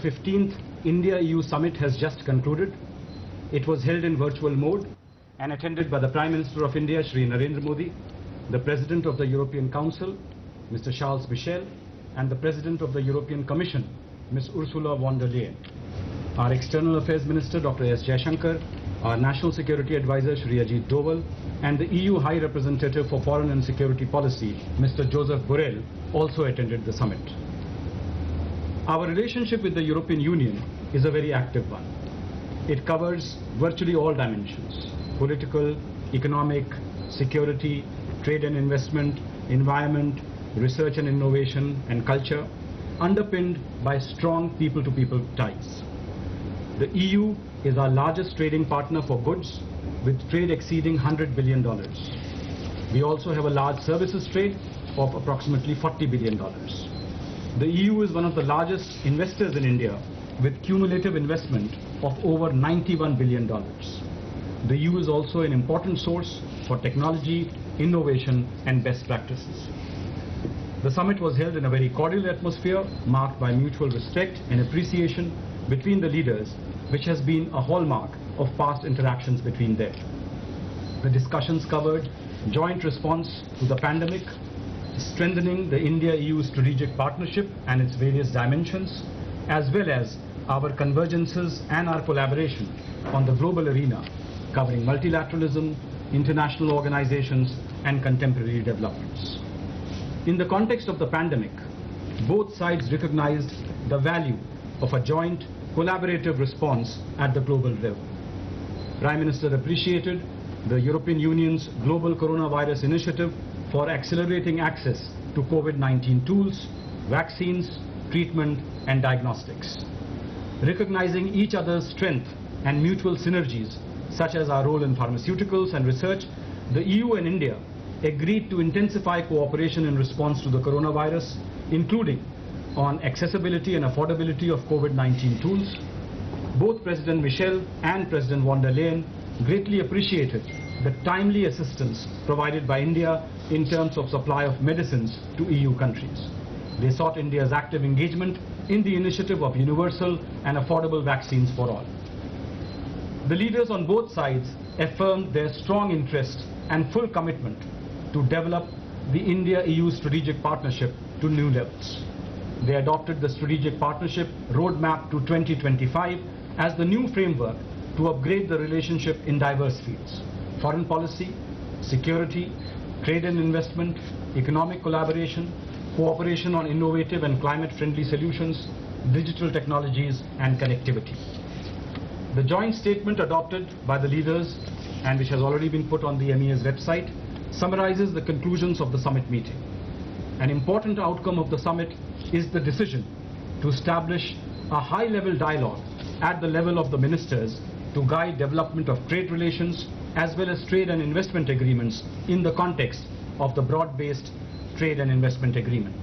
15th India-EU Summit has just concluded. It was held in virtual mode and attended by the Prime Minister of India, Shri Narendra Modi, the President of the European Council, Mr. Charles Michel, and the President of the European Commission, Ms. Ursula von der Leyen. Our External Affairs Minister, Dr. S. Jaishankar, our National Security Advisor, Shri Ajit Doval, and the EU High Representative for Foreign and Security Policy, Mr. Joseph Borrell, also attended the summit. Our relationship with the European Union is a very active one. It covers virtually all dimensions: political, economic, security, trade and investment, environment, research and innovation, and culture, underpinned by strong people-to-people ties. The EU is our largest trading partner for goods, with trade exceeding $100 billion. We also have a large services trade of approximately $40 billion. The EU is one of the largest investors in India, with cumulative investment of over $91 billion. The EU is also an important source for technology, innovation, and best practices. The summit was held in a very cordial atmosphere, marked by mutual respect and appreciation between the leaders, which has been a hallmark of past interactions between them. The discussions covered joint response to the pandemic, strengthening the India-EU strategic partnership and its various dimensions, as well as our convergences and our collaboration on the global arena, covering multilateralism, international organizations, and contemporary developments. In the context of the pandemic, both sides recognized the value of a joint, collaborative response at the global level. Prime Minister appreciated the European Union's Global Coronavirus Initiative for accelerating access to COVID-19 tools, vaccines, treatment, and diagnostics. Recognizing each other's strength and mutual synergies, such as our role in pharmaceuticals and research, the EU and India agreed to intensify cooperation in response to the coronavirus, including on accessibility and affordability of COVID-19 tools. Both President Michel and President von der Leyen greatly appreciated the timely assistance provided by India in terms of supply of medicines to EU countries. They sought India's active engagement in the initiative of universal and affordable vaccines for all. The leaders on both sides affirmed their strong interest and full commitment to develop the India-EU strategic partnership to new levels. They adopted the strategic partnership roadmap to 2025 as the new framework to upgrade the relationship in diverse fields: foreign policy, security, trade and investment, economic collaboration, cooperation on innovative and climate-friendly solutions, digital technologies, and connectivity. The joint statement adopted by the leaders, and which has already been put on the MEA's website, summarizes the conclusions of the summit meeting. An important outcome of the summit is the decision to establish a high-level dialogue at the level of the ministers to guide development of trade relations as well as trade and investment agreements in the context of the broad-based trade and investment agreement.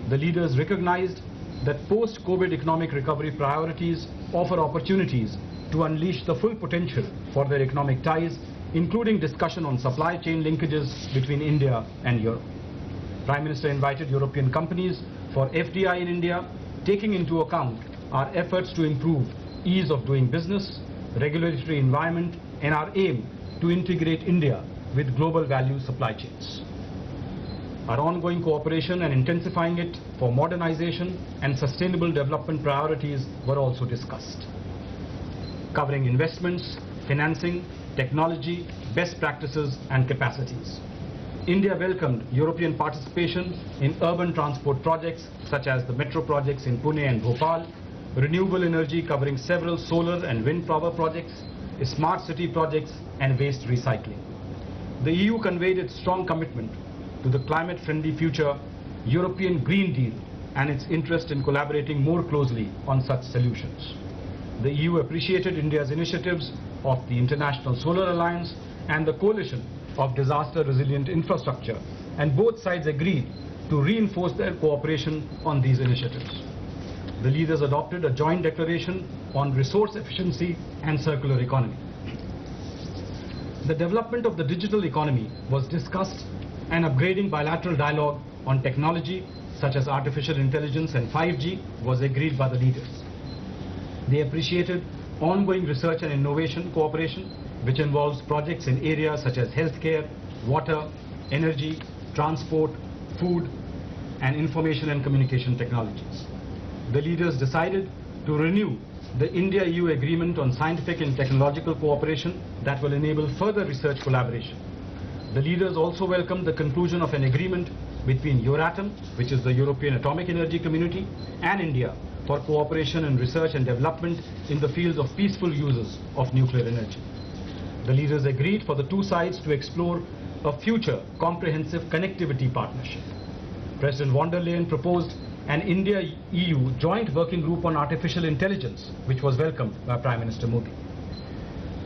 The leaders recognized that post-COVID economic recovery priorities offer opportunities to unleash the full potential for their economic ties, including discussion on supply chain linkages between India and Europe. Prime Minister invited European companies for FDI in India, taking into account our efforts to improve ease of doing business, regulatory environment, and our aim to integrate India with global value supply chains. Our ongoing cooperation and intensifying it for modernization and sustainable development priorities were also discussed, covering investments, financing, technology, best practices, and capacities. India welcomed European participation in urban transport projects such as the metro projects in Pune and Bhopal, renewable energy covering several solar and wind power projects, smart city projects, and waste recycling. The EU conveyed its strong commitment to the climate-friendly future European Green Deal and its interest in collaborating more closely on such solutions. The EU appreciated India's initiatives of the International Solar Alliance and the Coalition of Disaster-Resilient Infrastructure, and both sides agreed to reinforce their cooperation on these initiatives. The leaders adopted a joint declaration on resource efficiency and circular economy. The development of the digital economy was discussed and upgrading bilateral dialogue on technology, such as artificial intelligence and 5G was agreed by the leaders. They appreciated ongoing research and innovation cooperation, which involves projects in areas such as healthcare, water, energy, transport, food, and information and communication technologies. The leaders decided to renew the India-EU Agreement on Scientific and Technological Cooperation that will enable further research collaboration. The leaders also welcomed the conclusion of an agreement between Euratom, which is the European Atomic Energy Community, and India for cooperation in research and development in the fields of peaceful uses of nuclear energy. The leaders agreed for the two sides to explore a future comprehensive connectivity partnership. President von der Leyen proposed an India-EU joint working group on artificial intelligence, which was welcomed by Prime Minister Modi.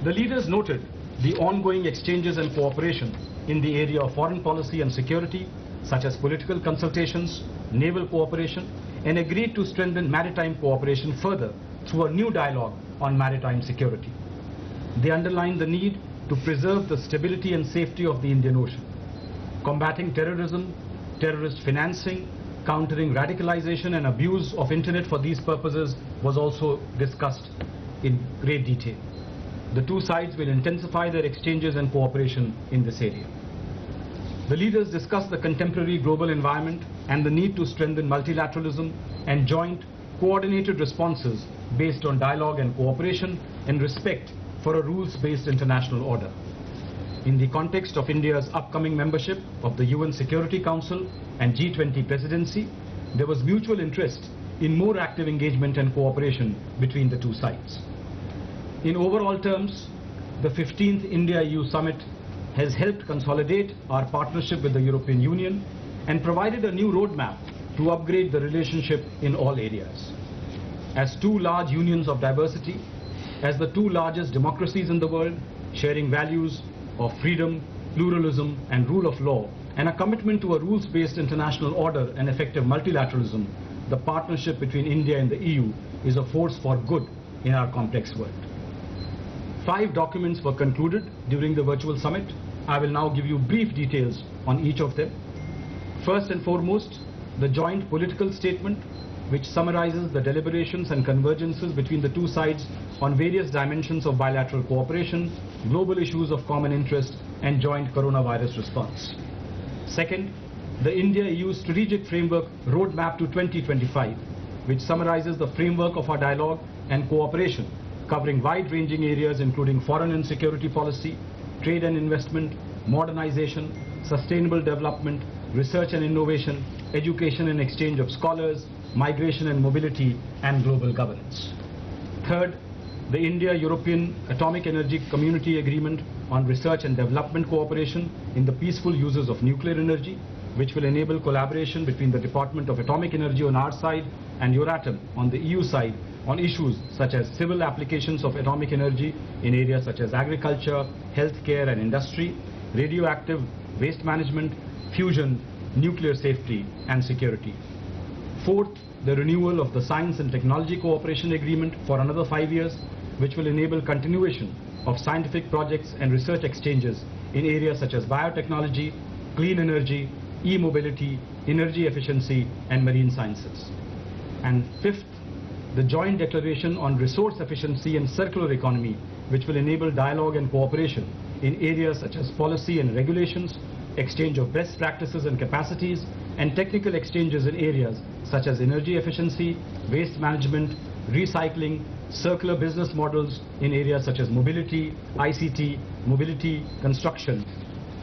The leaders noted the ongoing exchanges and cooperation in the area of foreign policy and security, such as political consultations, naval cooperation, and agreed to strengthen maritime cooperation further through a new dialogue on maritime security. They underlined the need to preserve the stability and safety of the Indian Ocean. Combating terrorism, terrorist financing, countering radicalization and abuse of internet for these purposes was also discussed in great detail. The two sides will intensify their exchanges and cooperation in this area. The leaders discussed the contemporary global environment and the need to strengthen multilateralism and joint coordinated responses based on dialogue and cooperation and respect for a rules-based international order. In the context of India's upcoming membership of the UN Security Council and G20 presidency, there was mutual interest in more active engagement and cooperation between the two sides. In overall terms, the 15th India-EU Summit has helped consolidate our partnership with the European Union and provided a new roadmap to upgrade the relationship in all areas. As two large unions of diversity, as the two largest democracies in the world, sharing values of freedom, pluralism, and rule of law, and a commitment to a rules-based international order and effective multilateralism, the partnership between India and the EU is a force for good in our complex world. 5 documents were concluded during the virtual summit. I will now give you brief details on each of them. First and foremost, the joint political statement, which summarizes the deliberations and convergences between the two sides on various dimensions of bilateral cooperation, global issues of common interest, and joint coronavirus response. Second, the India-EU Strategic Framework Roadmap to 2025, which summarizes the framework of our dialogue and cooperation, covering wide-ranging areas including foreign and security policy, trade and investment, modernization, sustainable development, research and innovation, education and exchange of scholars, migration and mobility, and global governance. Third, the India-European Atomic Energy Community Agreement on Research and Development Cooperation in the peaceful uses of nuclear energy, which will enable collaboration between the Department of Atomic Energy on our side and Euratom on the EU side on issues such as civil applications of atomic energy in areas such as agriculture, healthcare and industry, radioactive waste management, fusion, nuclear safety and security. Fourth, the renewal of the Science and Technology Cooperation Agreement for another 5 years, which will enable continuation of scientific projects and research exchanges in areas such as biotechnology, clean energy, e-mobility, energy efficiency, and marine sciences. And fifth, the Joint Declaration on Resource Efficiency and Circular Economy, which will enable dialogue and cooperation in areas such as policy and regulations, exchange of best practices and capacities, and technical exchanges in areas such as energy efficiency, waste management, recycling, circular business models in areas such as mobility, ICT, mobility, construction,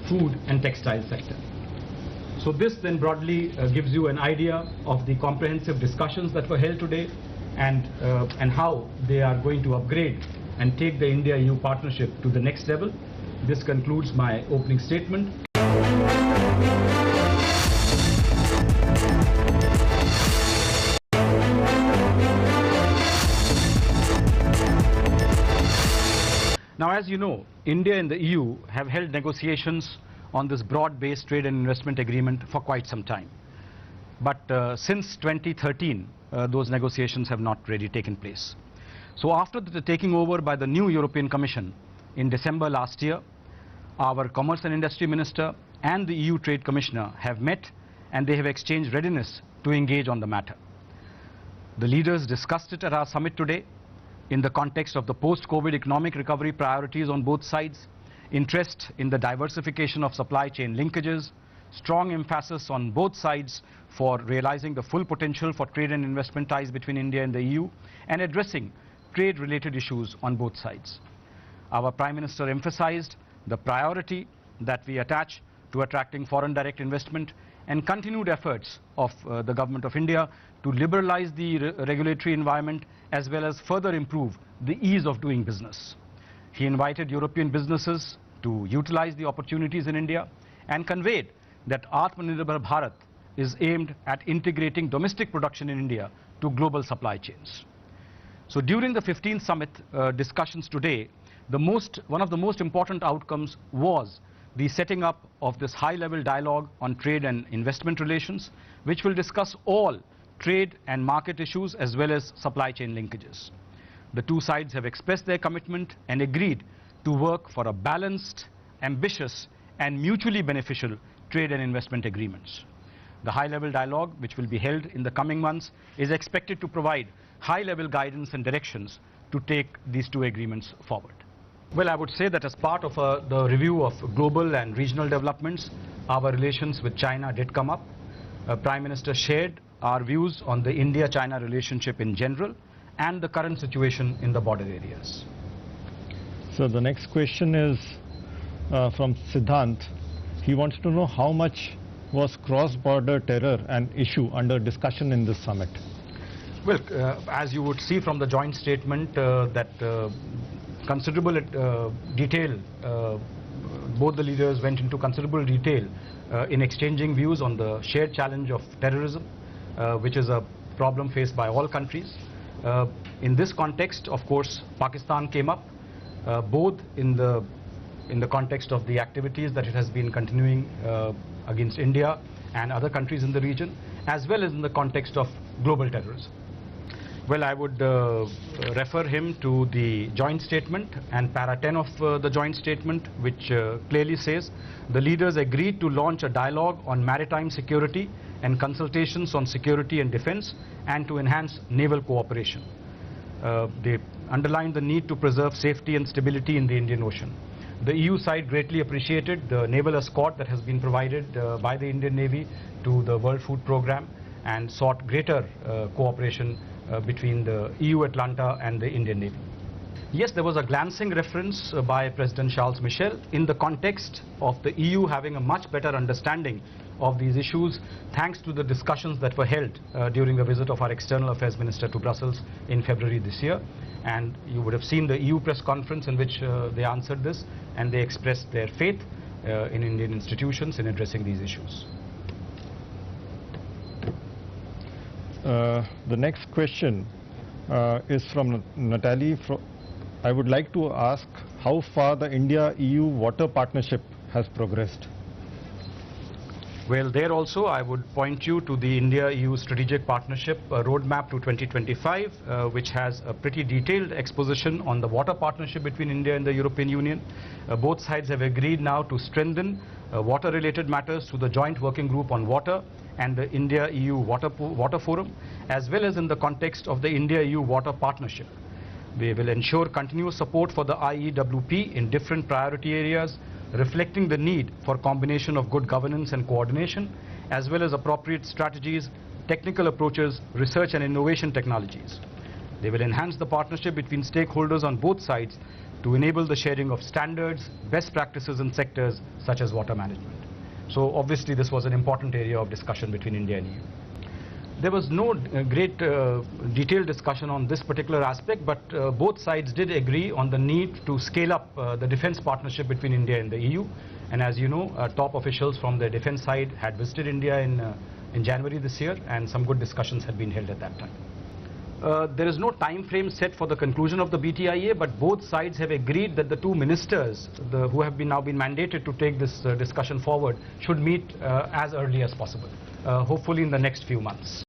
food and textile sector. So this then broadly gives you an idea of the comprehensive discussions that were held today and how they are going to upgrade and take the India-EU partnership to the next level. This concludes my opening statement. Now, as you know, India and the EU have held negotiations on this broad-based trade and investment agreement for quite some time. But since 2013, those negotiations have not really taken place. So after the taking over by the new European Commission in December last year, our Commerce and Industry Minister and the EU Trade Commissioner have met and they have exchanged readiness to engage on the matter. The leaders discussed it at our summit today in the context of the post-COVID economic recovery priorities on both sides, interest in the diversification of supply chain linkages, strong emphasis on both sides for realizing the full potential for trade and investment ties between India and the EU, and addressing trade-related issues on both sides. Our Prime Minister emphasized the priority that we attach to attracting foreign direct investment and continued efforts of the Government of India to liberalize the regulatory environment as well as further improve the ease of doing business. He invited European businesses to utilize the opportunities in India and conveyed that Atmanirbhar Bharat is aimed at integrating domestic production in India to global supply chains. So during the 15th summit discussions today, one of the most important outcomes was the setting up of this high-level dialogue on trade and investment relations, which will discuss all trade and market issues as well as supply chain linkages. The two sides have expressed their commitment and agreed to work for a balanced, ambitious and mutually beneficial trade and investment agreements. The high-level dialogue, which will be held in the coming months, is expected to provide high-level guidance and directions to take these two agreements forward. Well, I would say that as part of the review of global and regional developments, our relations with China did come up. Prime Minister shared our views on the India-China relationship in general and the current situation in the border areas. So the next question is from Siddhant. He wants to know how much was cross-border terror an issue under discussion in this summit? Well, as you would see from the joint statement that considerable detail, both the leaders went into considerable detail in exchanging views on the shared challenge of terrorism, which is a problem faced by all countries. In this context, of course, Pakistan came up, both in the context of the activities that it has been continuing against India and other countries in the region, as well as in the context of global terrorism. Well, I would refer him to the joint statement and para 10 of the joint statement, which clearly says the leaders agreed to launch a dialogue on maritime security and consultations on security and defense and to enhance naval cooperation. They underlined the need to preserve safety and stability in the Indian Ocean. The EU side greatly appreciated the naval escort that has been provided by the Indian Navy to the World Food Programme and sought greater cooperation between the EU Atlanta and the Indian Navy. Yes, there was a glancing reference by President Charles Michel in the context of the EU having a much better understanding of these issues thanks to the discussions that were held during the visit of our External Affairs Minister to Brussels in February this year. And you would have seen the EU press conference in which they answered this, and they expressed their faith in Indian institutions in addressing these issues. The next question is from Natalie. I would like to ask how far the India-EU water partnership has progressed. Well, there also I would point you to the India-EU Strategic Partnership Roadmap to 2025, which has a pretty detailed exposition on the water partnership between India and the European Union. Both sides have agreed now to strengthen water-related matters through the Joint Working Group on Water and the India-EU Water Forum, as well as in the context of the India-EU Water Partnership. They will ensure continuous support for the IEWP in different priority areas, reflecting the need for combination of good governance and coordination, as well as appropriate strategies, technical approaches, research and innovation technologies. They will enhance the partnership between stakeholders on both sides to enable the sharing of standards, best practices in sectors such as water management. So obviously this was an important area of discussion between India and EU. There was no great detailed discussion on this particular aspect, but both sides did agree on the need to scale up the defense partnership between India and the EU. And as you know, top officials from the defense side had visited India in January this year, and some good discussions had been held at that time. There is no time frame set for the conclusion of the BTIA, but both sides have agreed that the two ministers who have now been mandated to take this discussion forward should meet as early as possible, hopefully in the next few months.